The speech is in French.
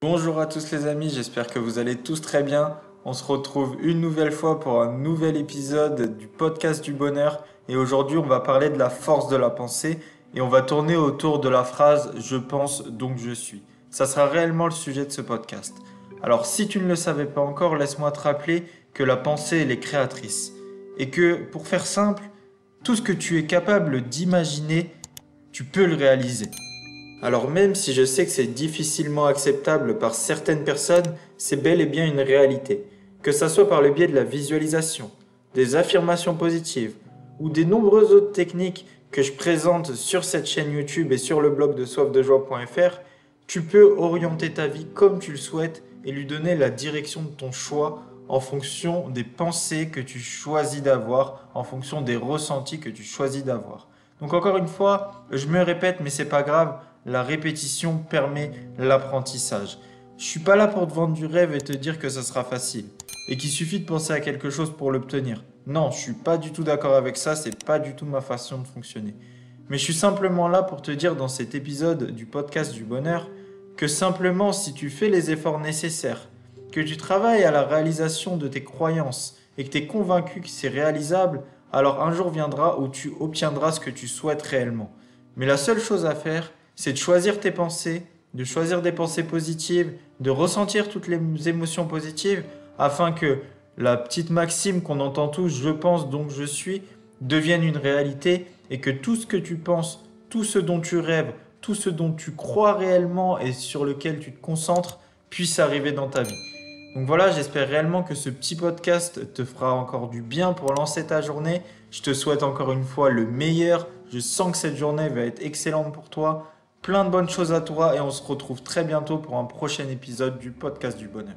Bonjour à tous les amis, j'espère que vous allez tous très bien. On se retrouve une nouvelle fois pour un nouvel épisode du podcast du bonheur. Et aujourd'hui, on va parler de la force de la pensée et on va tourner autour de la phrase «Je pense donc je suis». Ça sera réellement le sujet de ce podcast. Alors si tu ne le savais pas encore, laisse-moi te rappeler que la pensée, elle est créatrice. Et que pour faire simple, tout ce que tu es capable d'imaginer, tu peux le réaliser. Alors même si je sais que c'est difficilement acceptable par certaines personnes, c'est bel et bien une réalité. Que ça soit par le biais de la visualisation, des affirmations positives ou des nombreuses autres techniques que je présente sur cette chaîne YouTube et sur le blog de soifdejoie.fr, tu peux orienter ta vie comme tu le souhaites et lui donner la direction de ton choix en fonction des pensées que tu choisis d'avoir, en fonction des ressentis que tu choisis d'avoir. Donc encore une fois, je me répète, mais c'est pas grave, la répétition permet l'apprentissage. Je suis pas là pour te vendre du rêve et te dire que ça sera facile et qu'il suffit de penser à quelque chose pour l'obtenir. Non, je suis pas du tout d'accord avec ça, c'est pas du tout ma façon de fonctionner. Mais je suis simplement là pour te dire dans cet épisode du podcast du bonheur que simplement si tu fais les efforts nécessaires, que tu travailles à la réalisation de tes croyances et que tu es convaincu que c'est réalisable, alors un jour viendra où tu obtiendras ce que tu souhaites réellement. Mais la seule chose à faire, c'est de choisir tes pensées, de choisir des pensées positives, de ressentir toutes les émotions positives afin que la petite maxime qu'on entend tous, je pense donc je suis, devienne une réalité et que tout ce que tu penses, tout ce dont tu rêves, tout ce dont tu crois réellement et sur lequel tu te concentres puisse arriver dans ta vie. Donc voilà, j'espère réellement que ce petit podcast te fera encore du bien pour lancer ta journée. Je te souhaite encore une fois le meilleur. Je sens que cette journée va être excellente pour toi. Plein de bonnes choses à toi et on se retrouve très bientôt pour un prochain épisode du podcast du bonheur.